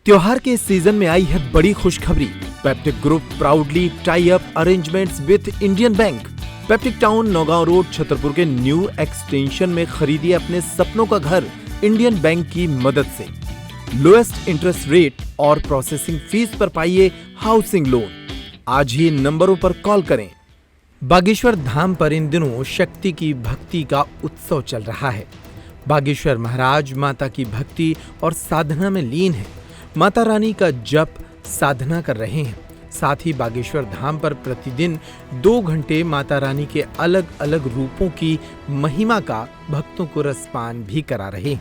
त्योहार के इस सीजन में आई है बड़ी खुशखबरी। Peptic group proudly tie up arrangements with Indian bank. Peptic town Naugaon road Chhatarpur के न्यू एक्सटेंशन में खरीदिए अपने सपनों का घर इंडियन बैंक की मदद से। लोएस्ट इंटरेस्ट रेट और प्रोसेसिंग फीस पर पाइए हाउसिंग लोन। आज ही नंबरों पर कॉल करें। बागेश्वर धाम पर इन दिनों शक्ति की भक्ति का उत्सव चल रहा है। बागेश्वर महाराज माता की भक्ति और साधना में लीन है। माता रानी का जप साधना कर रहे हैं। साथ ही बागेश्वर धाम पर प्रतिदिन 2 घंटे माता रानी के अलग अलग रूपों की महिमा का भक्तों को रसपान भी करा रहे हैं।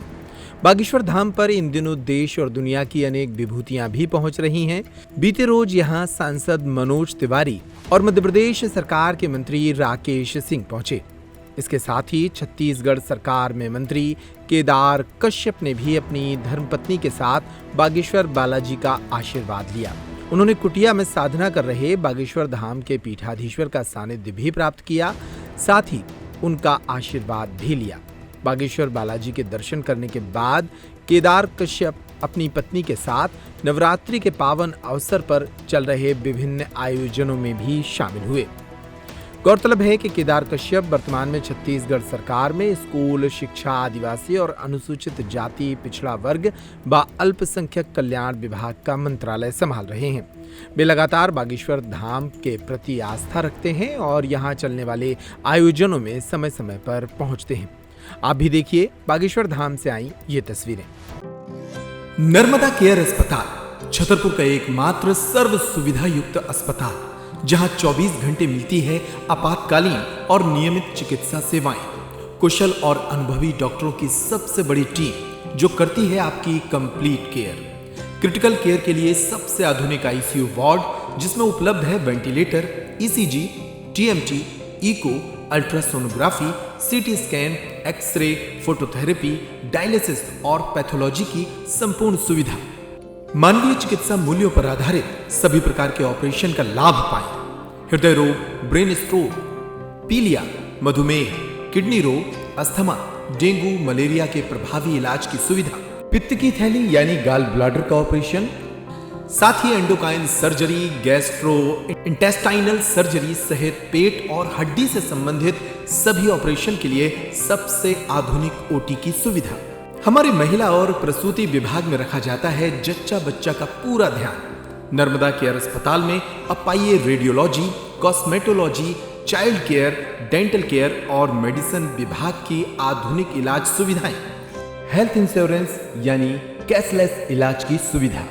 बागेश्वर धाम पर इन दिनों देश और दुनिया की अनेक विभूतियां भी पहुंच रही हैं। बीते रोज यहां सांसद मनोज तिवारी और मध्य प्रदेश सरकार के मंत्री राकेश सिंह पहुंचे। इसके साथ ही छत्तीसगढ़ सरकार में मंत्री केदार कश्यप ने भी अपनी धर्मपत्नी के साथ बागेश्वर बालाजी का आशीर्वाद लिया। उन्होंने कुटिया में साधना कर रहे बागेश्वर धाम के पीठाधीश्वर का सानिध्य भी प्राप्त किया, साथ ही उनका आशीर्वाद भी लिया। बागेश्वर बालाजी के दर्शन करने के बाद केदार कश्यप अपनी पत्नी के साथ नवरात्रि के पावन अवसर पर चल रहे विभिन्न आयोजनों में भी शामिल हुए। गौरतलब है कि केदार कश्यप वर्तमान में छत्तीसगढ़ सरकार में स्कूल शिक्षा, आदिवासी और अनुसूचित जाति पिछड़ा वर्ग व अल्पसंख्यक कल्याण विभाग का मंत्रालय संभाल रहे हैं। वे लगातार बागेश्वर धाम के प्रति आस्था रखते हैं और यहां चलने वाले आयोजनों में समय समय पर पहुंचते हैं। आप भी देखिए बागेश्वर धाम से आई ये तस्वीरें। नर्मदा केयर अस्पताल छतरपुर का एकमात्र सर्व सुविधा युक्त अस्पताल, जहां 24 घंटे मिलती है आपातकालीन और नियमित चिकित्सा सेवाएं। कुशल और अनुभवी डॉक्टरों की सबसे बड़ी टीम जो करती है आपकी कंप्लीट केयर। क्रिटिकल केयर के लिए सबसे आधुनिक आईसीयू वार्ड, जिसमें उपलब्ध है ventilator, ECG, TMT, echo, ultrasonography, CT scan, x-ray, phototherapy, dialysis और पैथोलॉजी की संपूर्ण सुविधा। मानवीय चिकित्सा मूल्यों पर आधारित सभी प्रकार के ऑपरेशन का लाभ पाएं। हृदय रोग, ब्रेन स्ट्रोक, पीलिया, मधुमेह, किडनी रोग, अस्थमा, डेंगू, मलेरिया के प्रभावी इलाज की सुविधा, पित्त की थैली यानी गाल ब्लैडर का ऑपरेशन, साथ ही endocrine surgery, gastrointestinal surgery सहित पेट और हड्डी से संबंधित सभी ऑपरेशन के लिए सबसे आधुनिक ओटी की सुविधा। हमारे महिला और प्रसूति विभाग में रखा जाता है जच्चा बच्चा का पूरा ध्यान। नर्मदा केयर अस्पताल में अब पाइए radiology, cosmetology, child care, dental care और मेडिसिन विभाग की आधुनिक इलाज सुविधाएं। हेल्थ इंश्योरेंस यानी कैशलेस इलाज की सुविधा।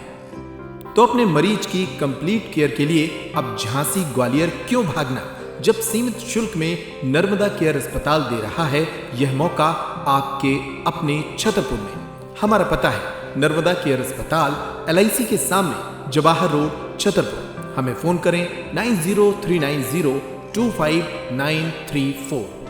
तो अपने मरीज की कंप्लीट केयर के लिए अब झांसी ग्वालियर क्यों भागना, जब सीमित शुल्क में नर्मदा केयर अस्पताल दे रहा है यह मौका आपके अपने छतरपुर में। हमारा पता है नर्मदा केयर अस्पताल LIC के सामने, जवाहर रोड, छतरपुर। हमें फोन करें 9039025934।